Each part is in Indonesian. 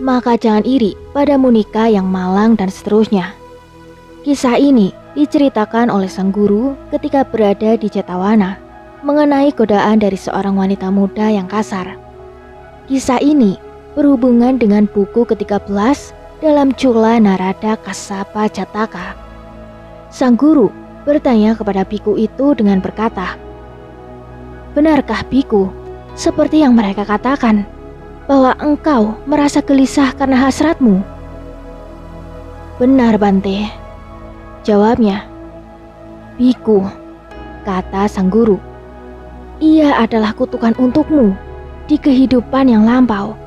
maka jangan iri pada Munika yang malang dan seterusnya. Kisah ini diceritakan oleh sang guru ketika berada di Jetawana mengenai godaan dari seorang wanita muda yang kasar. Kisah ini berhubungan dengan buku ke-13 dalam Cula Narada Kassapa Jataka. Sang guru bertanya kepada biku itu dengan berkata, "Benarkah biku, seperti yang mereka katakan, bahwa engkau merasa gelisah karena hasratmu?" "Benar, Bante," jawabnya. "Biku," kata sang guru, "ia adalah kutukan untukmu di kehidupan yang lampau.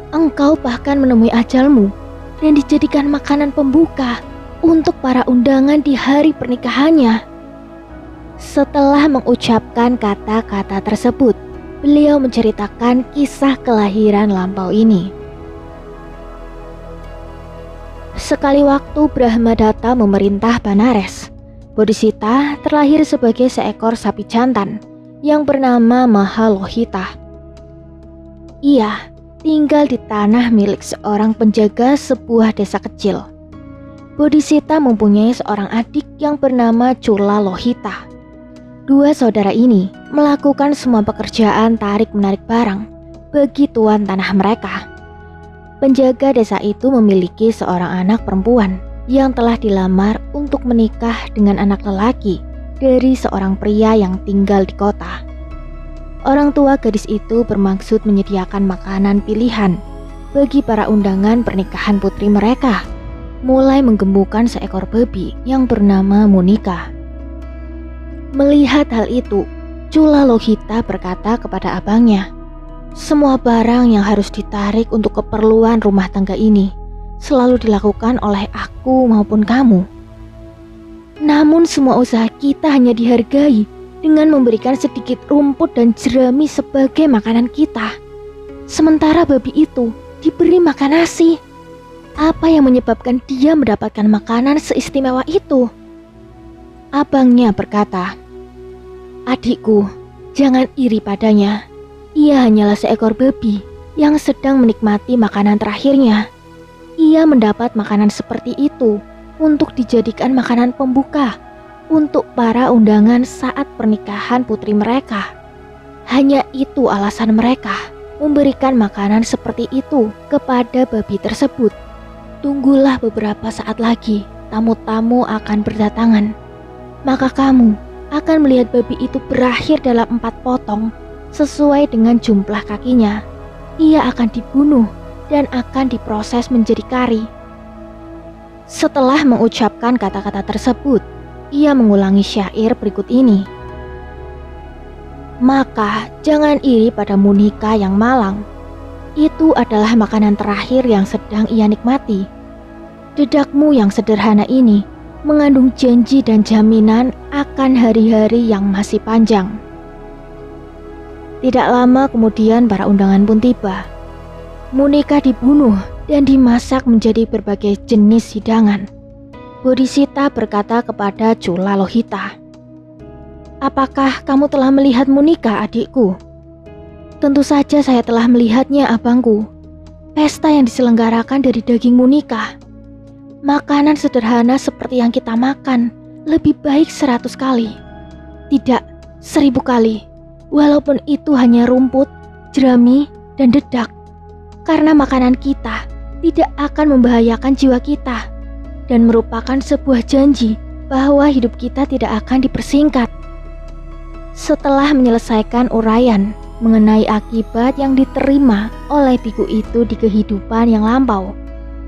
Engkau bahkan menemui ajalmu dan dijadikan makanan pembuka untuk para undangan di hari pernikahannya." Setelah mengucapkan kata-kata tersebut, beliau menceritakan kisah kelahiran lampau ini. Sekali waktu Brahmadatta memerintah Banares, Bodhisita terlahir sebagai seekor sapi jantan yang bernama Mahalohita. Ia tinggal di tanah milik seorang penjaga sebuah desa kecil. Bodhisita mempunyai seorang adik yang bernama Cula Lohita. Dua saudara ini melakukan semua pekerjaan tarik-menarik barang bagi tuan tanah mereka. Penjaga desa itu memiliki seorang anak perempuan yang telah dilamar untuk menikah dengan anak lelaki dari seorang pria yang tinggal di kota. Orang tua gadis itu bermaksud menyediakan makanan pilihan bagi para undangan pernikahan putri mereka, mulai menggembukan seekor babi yang bernama Munika. Melihat hal itu, Cula Lohita berkata kepada abangnya, "Semua barang yang harus ditarik untuk keperluan rumah tangga ini selalu dilakukan oleh aku maupun kamu. Namun semua usaha kita hanya dihargai dengan memberikan sedikit rumput dan jerami sebagai makanan kita. Sementara babi itu diberi makan nasi. Apa yang menyebabkan dia mendapatkan makanan seistimewa itu?" Abangnya berkata, "Adikku, jangan iri padanya. Ia hanyalah seekor babi yang sedang menikmati makanan terakhirnya. Ia mendapat makanan seperti itu untuk dijadikan makanan pembuka untuk para undangan saat pernikahan putri mereka. Hanya itu alasan mereka memberikan makanan seperti itu kepada babi tersebut. Tunggulah beberapa saat lagi, tamu-tamu akan berdatangan. Maka kamu akan melihat babi itu berakhir dalam 4 potong sesuai dengan jumlah kakinya. Ia akan dibunuh dan akan diproses menjadi kari." Setelah mengucapkan kata-kata tersebut, ia mengulangi syair berikut ini. "Maka jangan iri pada Munika yang malang. Itu adalah makanan terakhir yang sedang ia nikmati. Dedakmu yang sederhana ini mengandung janji dan jaminan akan hari-hari yang masih panjang." Tidak lama kemudian para undangan pun tiba. Munika dibunuh dan dimasak menjadi berbagai jenis hidangan. Bodhisita berkata kepada Cula Lohita, "Apakah kamu telah melihat Munika, adikku?" "Tentu saja saya telah melihatnya, abangku. Pesta yang diselenggarakan dari daging Munika. Makanan sederhana seperti yang kita makan lebih baik 100 kali. Tidak, 1000 kali. Walaupun itu hanya rumput, jerami, dan dedak. Karena makanan kita tidak akan membahayakan jiwa kita dan merupakan sebuah janji bahwa hidup kita tidak akan dipersingkat." Setelah menyelesaikan uraian mengenai akibat yang diterima oleh biku itu di kehidupan yang lampau,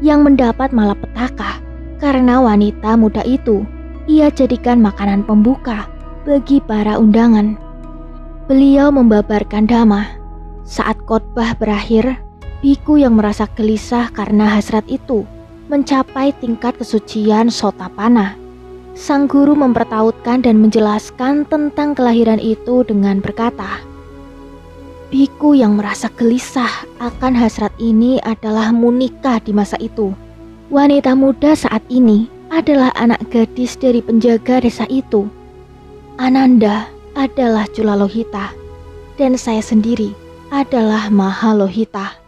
yang mendapat malapetaka karena wanita muda itu ia jadikan makanan pembuka bagi para undangan, beliau membabarkan dhamma. Saat khotbah berakhir, biku yang merasa gelisah karena hasrat itu mencapai tingkat kesucian Sotapanna. Sang guru mempertautkan dan menjelaskan tentang kelahiran itu dengan berkata, "Biku yang merasa gelisah akan hasrat ini adalah Munika di masa itu. Wanita muda saat ini adalah anak gadis dari penjaga desa itu. Ananda adalah Cula Lohita, dan saya sendiri adalah Mahalohita."